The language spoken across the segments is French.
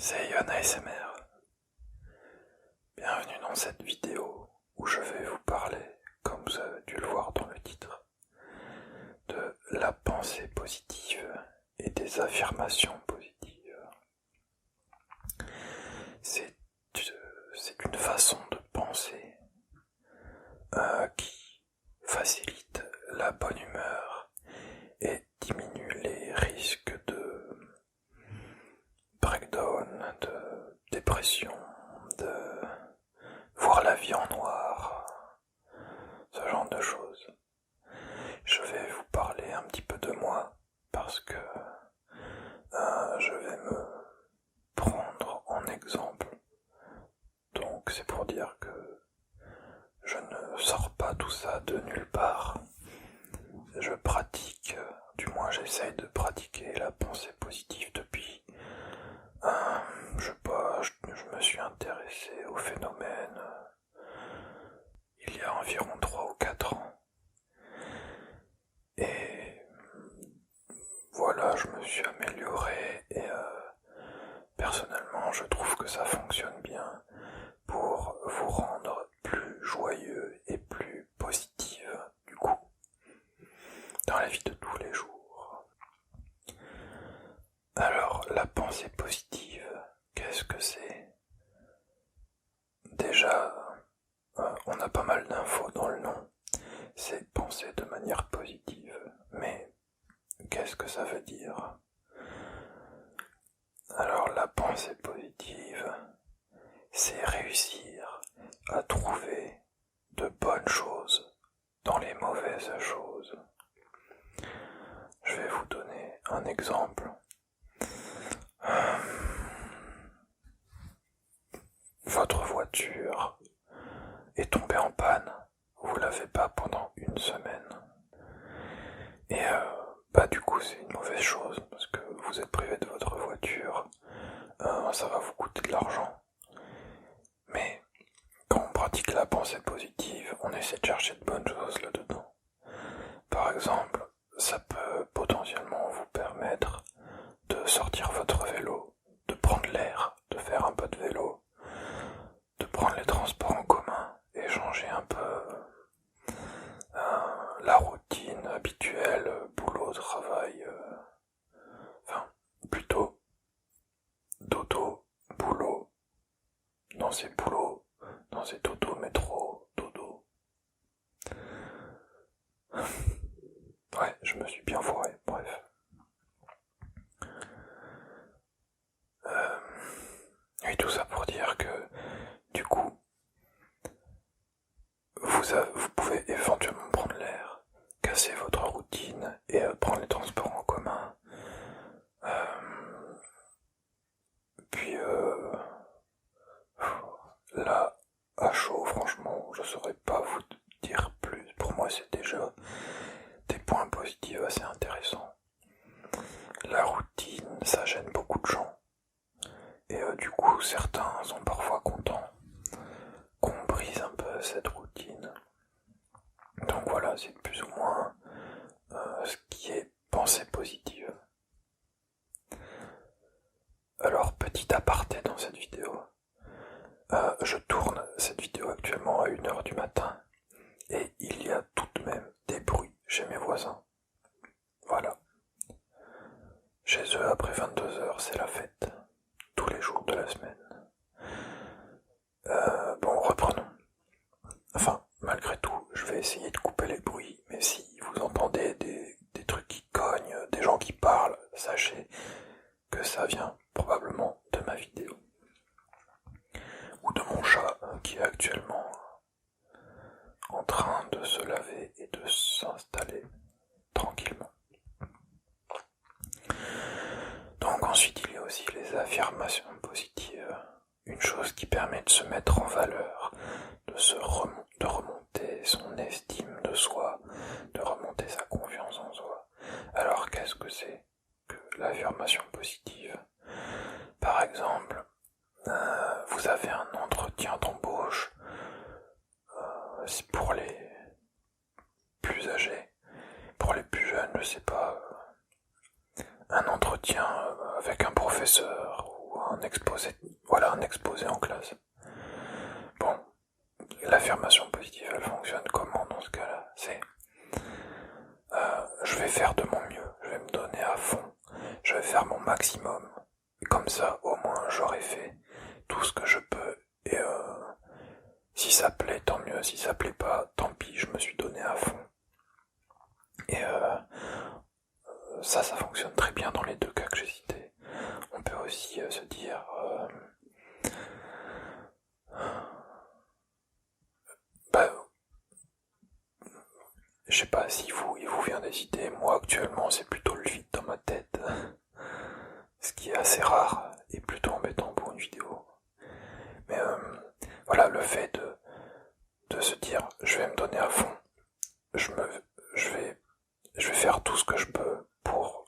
c'est Yon ASMR. Bienvenue dans cette vidéo où je vais vous parler, comme vous avez dû le voir dans le titre, de la pensée positive et des affirmations positives. C'est une façon de penser qui facilite la bonne humeur et diminue les risques de breakdown, de dépression, de voir la vie en noir, ce genre de choses. Je vais vous parler un petit peu de moi parce que je vais me prendre en exemple. Donc c'est pour dire que je ne sors pas tout ça de nulle part. Je pratique, du moins j'essaye de pratiquer la pensée positive depuis, je sais pas, je me suis intéressé au phénomène il y a environ 3 ou 4 ans. Et voilà, je me suis amélioré et personnellement je trouve que ça fonctionne bien pour vous rendre plus joyeux et plus positif du coup dans la vie de tous les jours. Alors la pensée positive, qu'est-ce que c'est? Déjà, on a pas mal d'infos dans le nom, c'est penser de manière positive, mais qu'est-ce que ça veut dire? Alors la pensée positive, c'est réussir à trouver de bonnes choses dans les mauvaises choses. Je vais vous donner un exemple. Votre voiture est tombée en panne, vous l'avez pas pendant une semaine. Et du coup c'est une mauvaise chose parce que vous êtes privé de votre voiture, ça va vous coûter de l'argent. Mais quand on pratique la pensée positive, on essaie de chercher de bonnes choses là-dedans. Par exemple, ça peut potentiellement vous permettre de sortir votre vélo, de prendre l'air, de faire un peu de vélo, de prendre les transports en commun et changer un peu la routine habituelle, boulot, travail, plutôt dodo, boulot, dans ces boulots, dans ces dodo, métro, dodo. Ouais, je me suis bien foiré, bref. Oui, tout ça pour dire que, du coup, vous pouvez éventuellement prendre l'air, casser votre routine et prendre les transports en commun. Puis là, à chaud, franchement, je saurais pas vous dire plus. Pour moi, c'est déjà des points positifs assez intéressants. La routine, ça gêne beaucoup de gens. Et du coup, certains sont parfois contents qu'on brise un peu cette routine. Donc voilà, c'est plus ou moins ce qui est pensée positive. Alors, petit aparté dans cette vidéo. Je tourne cette vidéo actuellement à 1h du matin et il y a tout de même des bruits chez mes voisins. Voilà. Chez eux, après 22h, c'est la fête. Tous les jours de la semaine. Bon, reprenons. Enfin, malgré tout, je vais essayer de couper les bruits, mais si vous entendez des trucs qui cognent, des gens qui parlent, sachez que ça vient probablement de ma vidéo. Ou de mon chat qui est actuellement en train de se laver et de s'installer tranquillement. Donc ensuite il y a aussi les affirmations positives, une chose qui permet de se mettre en valeur, de remonter son estime de soi, de remonter sa confiance en soi. Alors qu'est-ce que c'est que l'affirmation positive? Par exemple, vous avez un entretien d'embauche, c'est pour les plus âgés, pour les plus jeunes, je sais pas, un entretien avec un professeur ou un un exposé, voilà, un exposé en classe. Bon, l'affirmation positive, elle fonctionne comment dans ce cas-là? C'est je vais faire de mon mieux, je vais me donner à fond, je vais faire mon maximum. Et comme ça, au moins, j'aurai fait tout ce que je peux. Et si ça plaît, tant mieux. Si ça plaît pas, tant pis, je me suis donné à fond. Et ça fonctionne très bien dans les deux cas que j'ai cités. On peut aussi se dire... je sais pas si il vous vient des idées. Moi, actuellement, c'est plutôt le vide dans ma tête. Ce qui est assez rare et plutôt embêtant pour une vidéo. Mais voilà, le fait de se dire je vais me donner à fond, je vais faire tout ce que je peux pour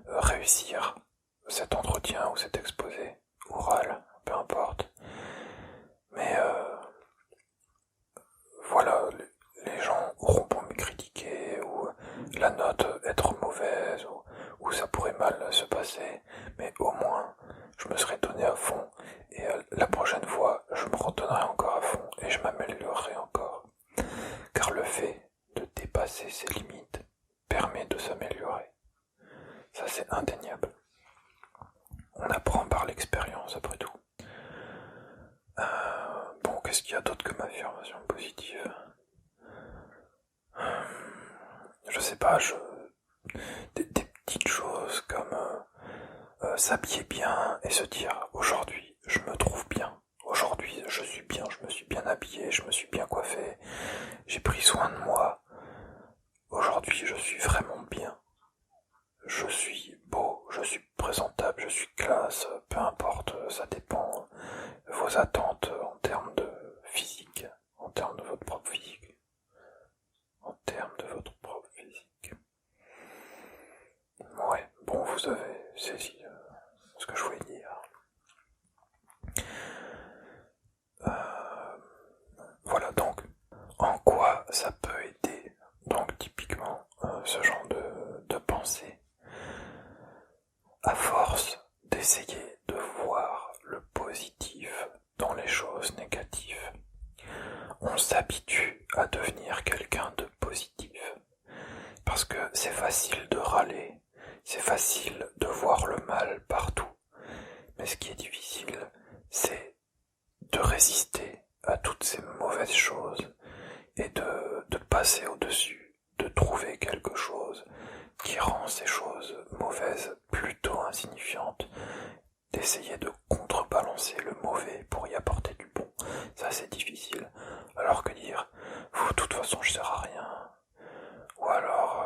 réussir cet entretien ou cet exposé oral, peu importe. Mais voilà, les gens auront pour me critiquer ou la note être mauvaise ou ça pourrait mal se passer, mais au moins je me serais donné à fond et la prochaine fois je me redonnerai encore à fond et je m'améliorerai encore. Car le fait de dépasser ses limites permet de s'améliorer. Ça c'est indéniable. On apprend par l'expérience après tout. Bon, qu'est-ce qu'il y a d'autre comme affirmation positive? Je sais pas, des petites choses comme s'habiller bien et se dire aujourd'hui je me trouve bien, aujourd'hui je suis bien, je me suis bien habillé, je me suis bien coiffé, j'ai pris soin de moi, aujourd'hui je suis vraiment bien, je suis beau, je suis présentable, je suis classe, peu importe, ça dépend vos attentes en termes de physique, en termes de votre propre physique, en termes de votre propre physique. Ouais, bon, vous avez saisi ce que je voulais dire. Voilà donc, en quoi ça peut aider, donc typiquement, ce genre de pensée. À force d'essayer de voir le positif dans les choses négatives, on s'habitue à devenir quelqu'un de positif. Parce que c'est facile de râler, c'est facile de voir le mal partout. Mais ce qui est difficile, c'est de résister à toutes ces mauvaises choses et de passer au-dessus, de trouver quelque chose qui rend ces choses mauvaises plutôt insignifiantes, d'essayer de contrebalancer le mauvais pour y apporter du bon. Ça c'est difficile. Alors que dire, de toute façon je sers à rien. Ou alors,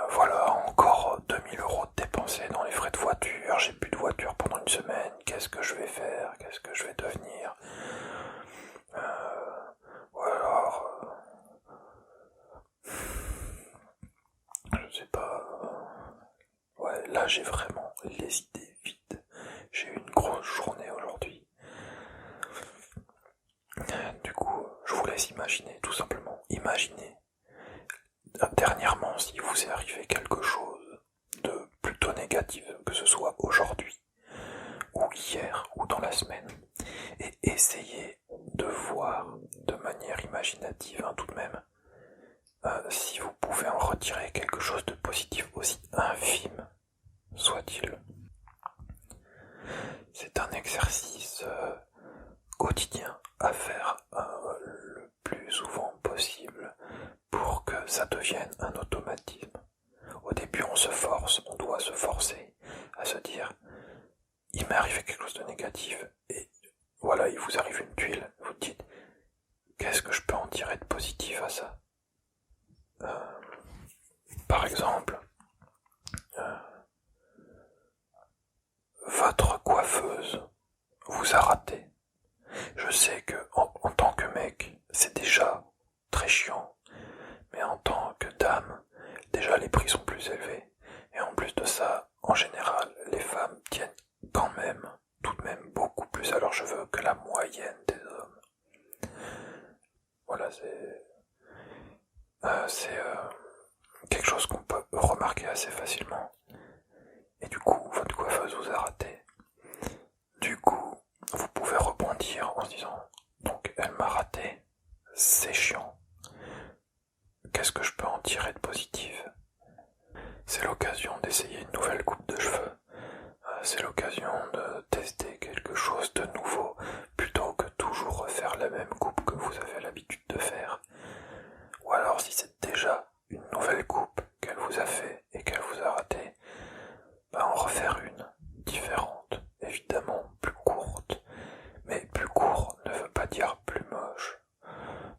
voilà, encore 2000 € de dépensés dans les frais de voiture, j'ai plus de voiture pendant une semaine, qu'est-ce que je vais faire, qu'est-ce que je vais devenir, ou alors, je sais pas, ouais, là j'ai vraiment les idées vides, j'ai eu une grosse journée aujourd'hui. Du coup, je vous laisse imaginer, tout simplement, imaginez, dernièrement, si vous est arrivé quelque chose de plutôt négatif, que ce soit aujourd'hui, ou hier, ou dans la semaine, et essayez de voir de manière imaginative, tout de même, si vous pouvez en retirer quelque chose de positif, aussi infime soit-il. C'est un exercice quotidien à faire le plus souvent possible pour que ça devienne un automatisme. Au début on se force, on doit se forcer à se dire il m'est arrivé quelque chose de négatif et voilà, il vous arrive une tuile, vous dites qu'est-ce que je peux en tirer de positif à ça? Par exemple, votre coiffeuse vous a raté. Je sais que en tant que mec, c'est déjà très chiant, mais en tant que dame, déjà les prix sont plus élevés. Et en plus de ça, en général, les femmes tiennent quand même, tout de même, beaucoup plus à leurs cheveux que la moyenne des hommes. Voilà, c'est quelque chose qu'on peut remarquer assez facilement. Et du coup, votre coiffeuse vous a raté. c'est chiant. Qu'est-ce que je peux en tirer de positif? C'est l'occasion d'essayer une nouvelle coupe de cheveux. C'est l'occasion de tester quelque chose de nouveau plutôt que toujours refaire la même coupe que vous avez l'habitude de faire. Ou alors si c'est déjà une nouvelle coupe qu'elle vous a fait et qu'elle vous a raté, en refaire une différente, évidemment plus courte. Mais plus court ne veut pas dire plus moche.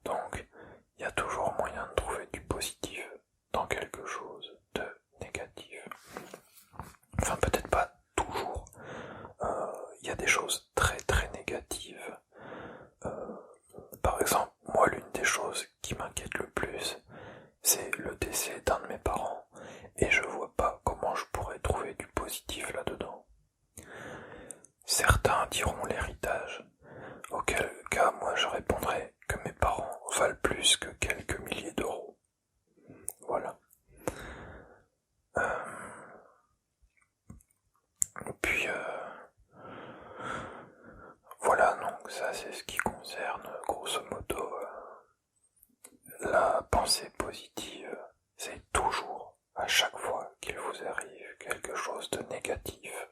Donc il y a toujours moyen de trouver du positif dans quelque chose de négatif. Enfin peut-être pas toujours. Il y a des choses très très négatives. Par exemple, moi l'une des choses qui m'inquiète le plus, c'est le décès d'un de mes parents, et je vois pas comment je pourrais trouver du positif là-dedans. Certains diront l'héritage, auquel cas moi je répondrai que mes parents valent plus que quelques milliers d'euros. Voilà. Puis voilà, donc ça c'est ce qui concerne grosso modo la pensée positive. C'est toujours, à chaque fois qu'il vous arrive quelque chose de négatif,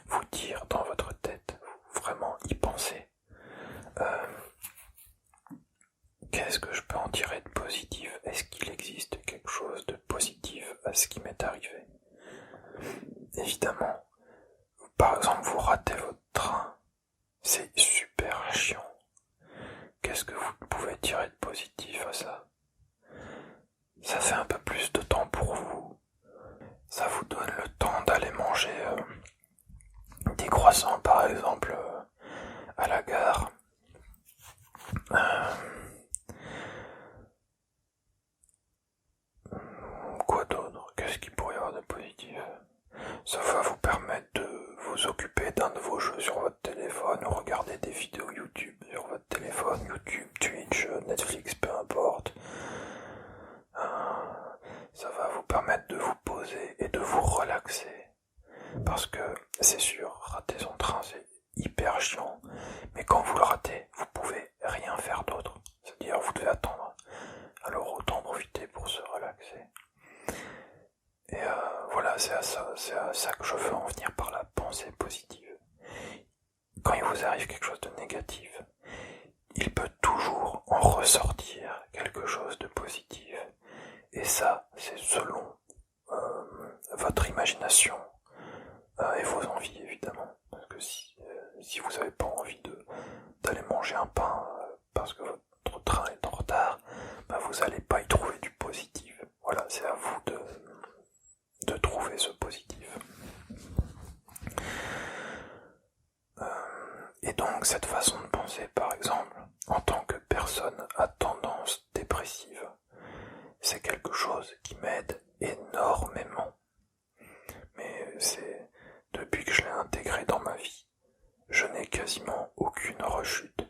vous dire dans votre tête, vraiment y penser, qu'est-ce que je peux en tirer de positif? Est-ce qu'il existe quelque chose de positif à ce qui m'est arrivé? Évidemment, par exemple, vous ratez votre train, c'est super chiant. Qu'est-ce que vous pouvez tirer de positif à ça? Ça fait un peu plus de temps pour vous. Ça vous donne le temps d'aller manger des croissants, par exemple, à la gare. Quoi d'autre? Qu'est-ce qu'il pourrait y avoir de positif? Ça va vous permettre de vous occuper d'un de vos jeux sur votre téléphone ou regarder des vidéos YouTube sur votre téléphone, YouTube, Twitch, Netflix, peu importe. Ça va vous permettre de vous poser et de vous relaxer. Parce que c'est sûr, rater son train c'est hyper chiant, mais quand vous le ratez, vous pouvez rien faire d'autre. C'est-à-dire vous devez attendre. Alors autant profiter pour se relaxer. Et voilà, c'est à ça que je veux en venir par la pensée positive. Quand il vous arrive quelque chose de négatif, il peut toujours en ressortir quelque chose de positif. Et ça, c'est selon votre imagination et vos envies, évidemment. Parce que si vous n'avez pas envie d'aller manger un pain parce que votre train est en retard, vous n'allez pas y trouver du positif. Voilà, c'est à vous de trouver ce positif. Et donc cette façon de penser, par exemple, en tant que personne à tendance dépressive, c'est quelque chose qui m'aide énormément. Mais c'est depuis que je l'ai intégré dans ma vie, je n'ai quasiment aucune rechute.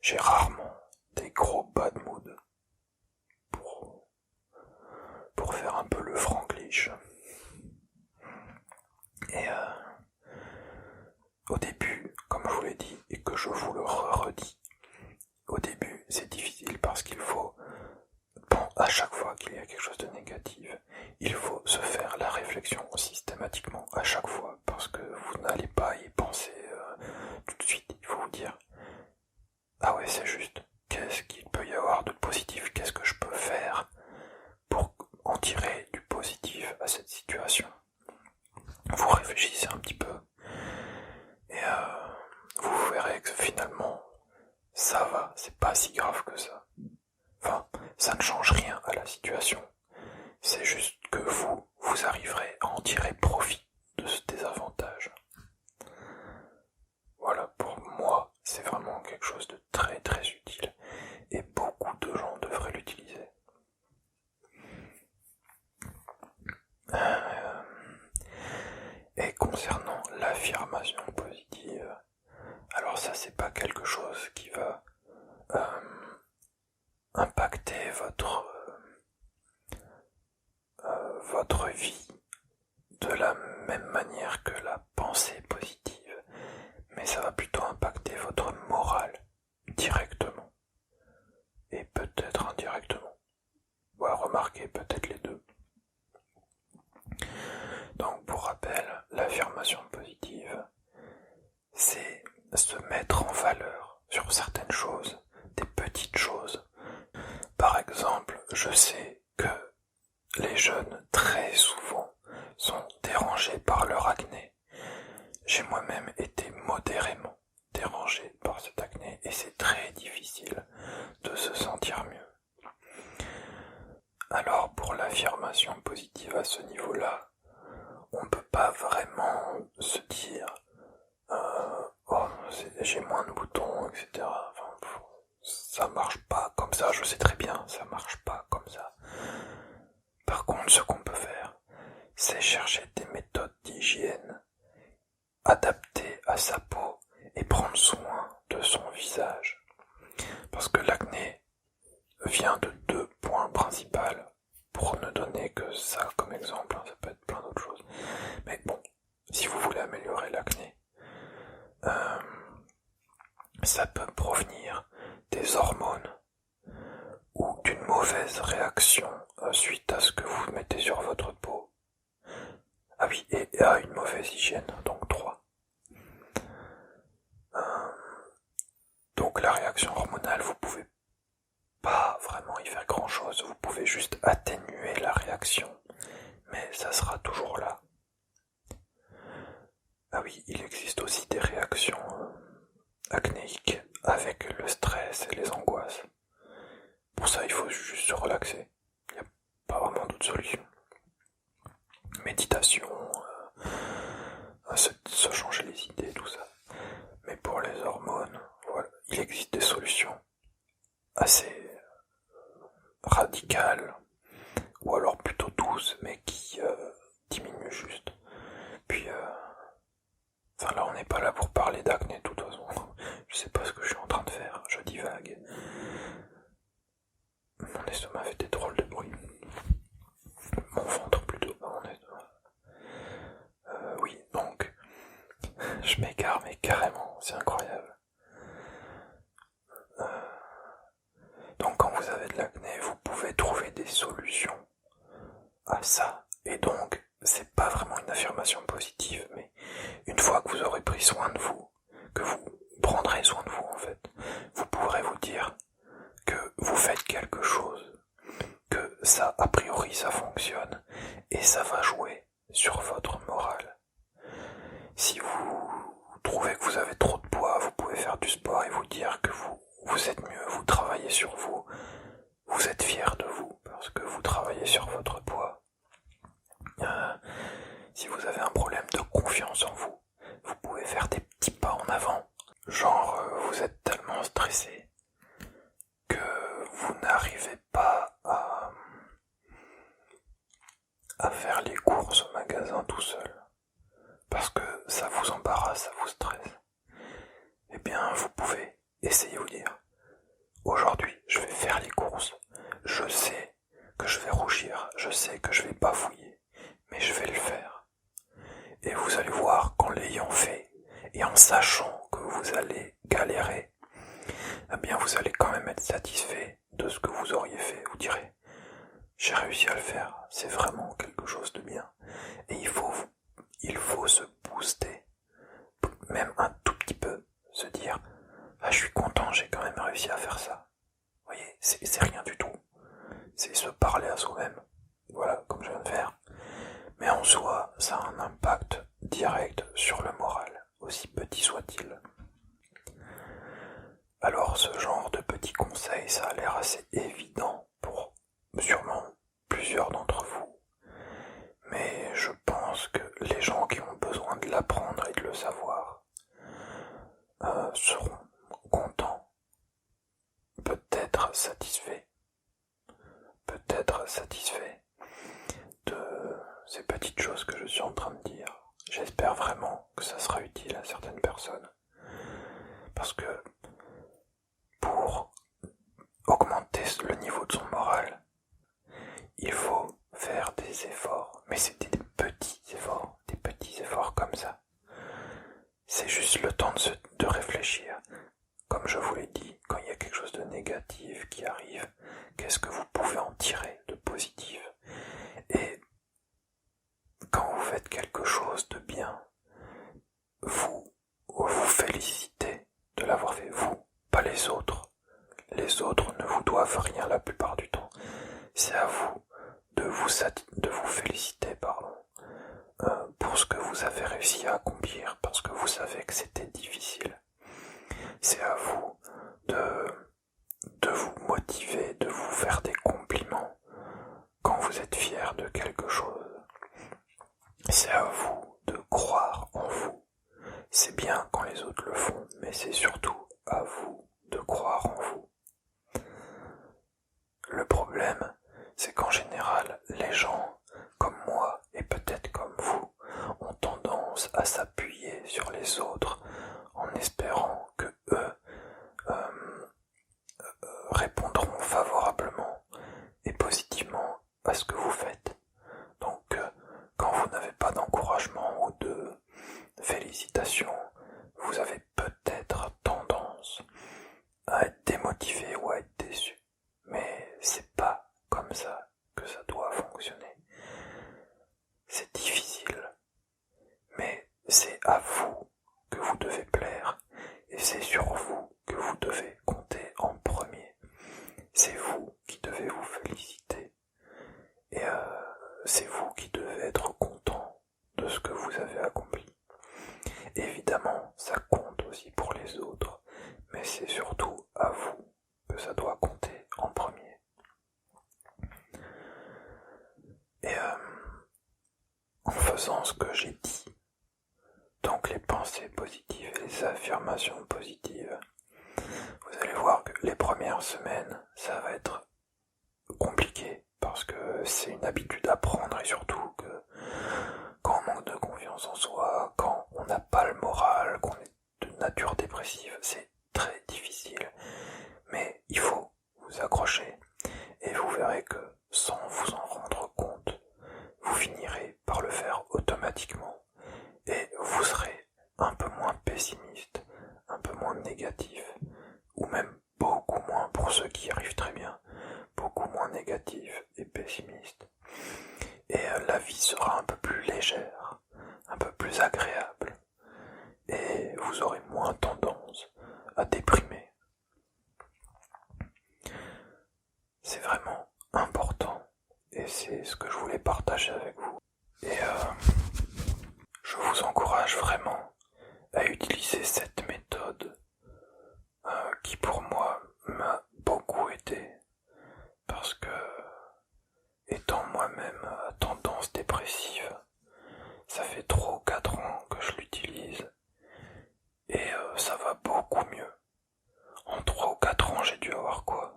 J'ai rarement des gros bad moods pour faire un peu le franglish. Et au début, comme je vous l'ai dit et que je vous le redis, au début c'est difficile parce qu'il faut, à chaque fois qu'il y a quelque chose de négatif, il faut se faire la réflexion systématiquement à chaque fois parce que vous n'allez pas y penser tout de suite. Il faut vous dire, ah ouais c'est juste, qu'est-ce qu'il peut y avoir de positif, qu'est-ce que je peux faire pour en tirer du positif à cette situation. Vous réfléchissez un petit peu et vous verrez que finalement ça va, c'est pas si grave que ça. Enfin, ça ne change rien à la situation. C'est juste que vous arriverez à en tirer profit de ce désavantage. Voilà, pour moi, c'est vraiment quelque chose de très très utile et beaucoup de gens devraient l'utiliser. Et concernant l'affirmation positive, alors ça c'est pas quelque chose qui va impacter votre vie de la même manière que la pensée positive, mais ça va plutôt impacter votre morale directement. remarqué, peut-être les deux. Donc pour rappel, l'affirmation positive, c'est se mettre en valeur sur certaines choses, des petites choses. Par exemple, je sais que les jeunes très souvent sont dérangés par leur acné. J'ai moi-même été modérément dérangé par cet acné et c'est très difficile de se sentir mieux. Alors pour l'affirmation positive à ce niveau-là, on ne peut pas vraiment se dire oh, j'ai moins de boutons, etc. Enfin, ça marche pas comme ça, je sais très bien, ça marche pas comme ça. Par contre, ce qu'on peut faire, c'est chercher des méthodes d'hygiène adaptées à sa peau et prendre soin de son visage. Parce que l'acné vient de deux points principaux, pour ne donner que ça comme exemple, ça peut être plein d'autres choses. Mais bon, si vous voulez améliorer l'acné, ça peut provenir des hormones ou d'une mauvaise réaction suite à ce que vous mettez sur votre peau. Ah oui, et à une mauvaise hygiène, donc 3. Donc la réaction hormonale, vous pouvez pas vraiment y faire grand chose, vous pouvez juste atténuer la réaction, mais ça sera toujours là. Ah oui, il existe aussi des réactions acnéiques avec le stress et les angoisses. Pour ça, il faut juste se relaxer. Il n'y a pas vraiment d'autre solution. Méditation, se changer les idées, tout ça. Mais pour les hormones, voilà, il existe des solutions assez radicales, ou alors plutôt douces, mais qui diminuent juste. Puis, enfin là, on n'est pas là pour parler d'acné, de toute façon. Je sais pas ce que je suis en train de faire, je divague. Mon estomac fait des drôles de bruit. Mon ventre plutôt, pas mon estomac. Oui, donc, je m'égare, mais carrément, c'est incroyable. Donc quand vous avez de l'acné, vous pouvez trouver des solutions à ça. Et donc, c'est pas vraiment une affirmation positive, mais une fois que vous aurez pris soin de vous, que vous prendrez soin de vous en fait, vous pourrez vous dire que vous faites quelque chose, que ça, a priori, ça fonctionne, et ça va jouer sur votre morale. Si vous trouvez que vous avez trop de poids, vous pouvez faire du sport et vous dire que vous êtes mieux, vous travaillez sur vous, vous êtes fier de vous parce que vous travaillez sur votre poids. Si vous avez un problème de confiance en vous, vous pouvez faire des petits pas en avant. Genre, vous êtes tellement stressé que vous n'arrivez pas à faire les courses au magasin tout seul. Parce que ça vous embarrasse, ça vous stresse. Eh bien, vous pouvez essayer de vous dire, aujourd'hui, je vais faire les courses. Je sais que je vais rougir, je sais que je vais bafouiller, mais je vais le faire. Et vous allez voir qu'en l'ayant fait, et en sachant que vous allez galérer, eh bien vous allez quand même être satisfait de ce que vous auriez fait. Vous direz, j'ai réussi à le faire, c'est vraiment quelque chose de bien. Et il faut se booster, même un tout petit peu, se dire, ah je suis content, j'ai quand même réussi à faire ça. Vous voyez, c'est rien du tout. C'est se parler à soi-même. Voilà, comme je viens de faire. Mais en soi, ça a un impact direct sur le moral, aussi petit soit-il. Alors ce genre de petits conseils, ça a l'air assez évident pour sûrement plusieurs d'entre vous. Mais je pense que les gens qui ont besoin de l'apprendre et de le savoir seront contents, peut-être satisfaits de ces petites choses que je suis en train de dire. J'espère vraiment que ça sera utile à certaines personnes. Parce que pour augmenter le niveau de son moral, il faut faire des efforts. Mais c'est des petits efforts comme ça. C'est juste le temps de réfléchir. Comme je vous l'ai dit, quand il y a quelque chose de négatif qui arrive, qu'est-ce que vous pouvez en tirer de positif? de vous féliciter, pour ce que vous avez réussi à accomplir, parce que vous savez que c'était difficile. C'est à vous de vous motiver, de vous faire des compliments quand vous êtes fier de quelque chose. C'est à vous de croire en vous. C'est bien quand les autres le font, mais c'est surtout à vous de croire en vous. Le problème, c'est qu'en général, les gens, comme moi, et peut-être comme vous, ont tendance à s'appuyer sur les autres en espérant que eux répondront favorablement et positivement à ce que vous faites. Donc, quand vous n'avez pas d'encouragement ou de félicitations, vous avez peut-être tendance à être démotivé ou à être déçu. Mais c'est pas comme ça que ça doit fonctionner. C'est difficile, mais c'est à vous que vous devez plaire et c'est sur vous que vous devez compter en premier. C'est vous qui devez vous féliciter et c'est vous qui devez être content de ce que vous avez accompli. Évidemment, ça compte aussi pour les autres, mais c'est surtout à vous que ça doit compter en premier. Et en faisant ce que j'ai dit, donc les pensées positives et les affirmations positives, vous allez voir que les premières semaines, ça va être compliqué parce que c'est une habitude à prendre et surtout que quand on manque de confiance en soi, quand on n'a pas le moral, qu'on est de nature dépressive, c'est très difficile. Mais il faut vous accrocher et vous verrez que sans vous en rendre compte, vous finirez par le faire automatiquement et vous serez un peu moins pessimiste, un peu moins négatif, ou même beaucoup moins pour ceux qui y arrivent très bien, beaucoup moins négatif et pessimiste. Et la vie sera un peu plus légère, un peu plus agréable, et vous aurez moins tendance à déprimer. C'est vraiment important, et c'est ce que je voulais partager avec vous. Et je vous encourage vraiment à utiliser cette méthode qui pour moi m'a beaucoup aidé, parce que étant moi-même à tendance dépressive, ça fait 3 ou 4 ans que je l'utilise et ça va beaucoup mieux. En 3 ou 4 ans, j'ai dû avoir quoi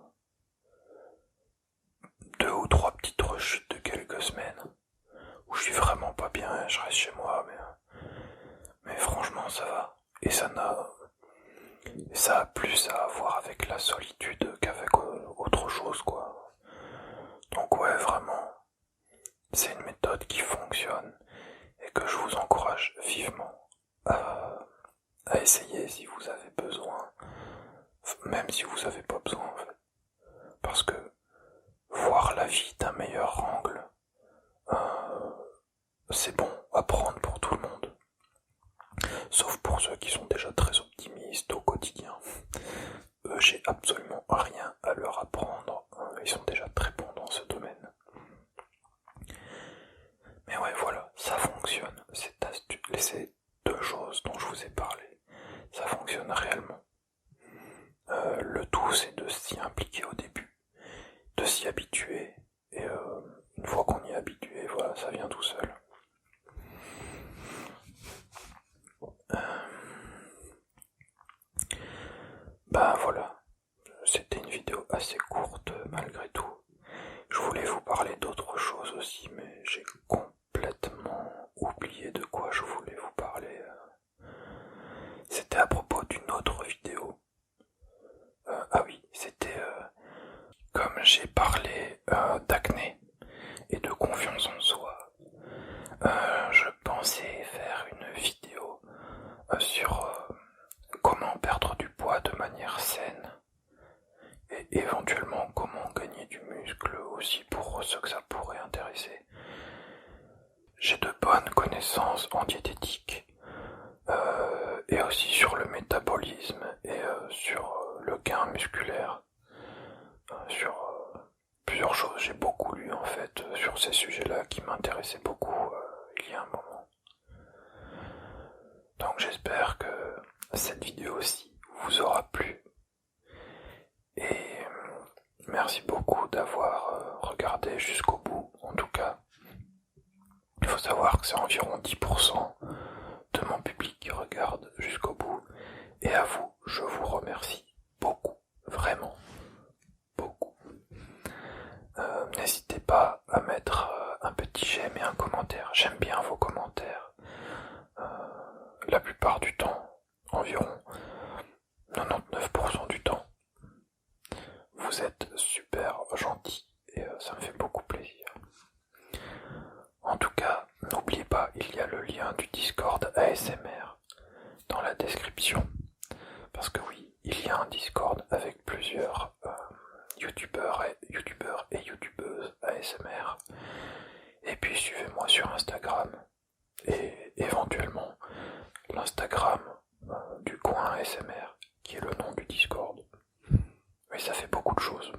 2 ou 3 petites rechutes de quelques semaines où je suis vraiment pas bien, je reste chez moi, mais franchement ça va. Et ça a plus à voir avec la solitude qu'avec autre chose, quoi. Donc ouais, vraiment, c'est une méthode qui fonctionne et que je vous encourage vivement à essayer si vous avez besoin, même si vous n'avez pas besoin en fait. Parce que voir la vie d'un meilleur angle, c'est bon à prendre pour tout le monde. Sauf pour ceux qui sont déjà très optimistes au quotidien. Eux, j'ai absolument rien à leur apprendre. Ils sont déjà très bons dans ce domaine. Mais ouais, voilà, ça fonctionne. Ces 2 choses dont je vous ai parlé, ça fonctionne réellement. Le tout, c'est de s'y impliquer au début, de s'y habituer, et une fois qu'on y est habitué, voilà, ça vient tout seul. Ben voilà, c'était une vidéo assez courte malgré tout. Je voulais vous parler d'autre chose aussi, mais j'ai complètement oublié de quoi je voulais vous parler. C'était à propos d'une autre vidéo. Ah oui, c'était comme j'ai parlé d'acné et de confiance en soi. Je pensais faire une vidéo sur comment perdre du poids de manière saine et éventuellement comment gagner du muscle aussi pour ceux que ça pourrait intéresser. J'ai de bonnes connaissances en diététique et aussi sur le métabolisme et sur le gain musculaire, sur plusieurs choses, j'ai beaucoup lu en fait sur ces sujets-là qui m'intéressaient beaucoup il y a un moment. Donc j'espère que cette vidéo aussi vous aura plu. Et merci beaucoup d'avoir regardé jusqu'au bout. En tout cas, il faut savoir que c'est environ 10% de mon public qui regarde jusqu'au bout. Et à vous, je vous remercie beaucoup, vraiment beaucoup. N'hésitez pas à mettre un petit j'aime et un commentaire. J'aime bien vos commentaires. La plupart du temps, environ 99% du temps, vous êtes super gentils et ça me fait beaucoup plaisir. En tout cas, n'oubliez pas, il y a le lien du Discord ASMR dans la description. Parce que oui, il y a un Discord avec plusieurs youtubeurs et youtubeuses ASMR. Et puis suivez-moi sur Instagram et éventuellement l'Instagram du coin ASMR qui est le nom du Discord. Oui, ça fait beaucoup de choses.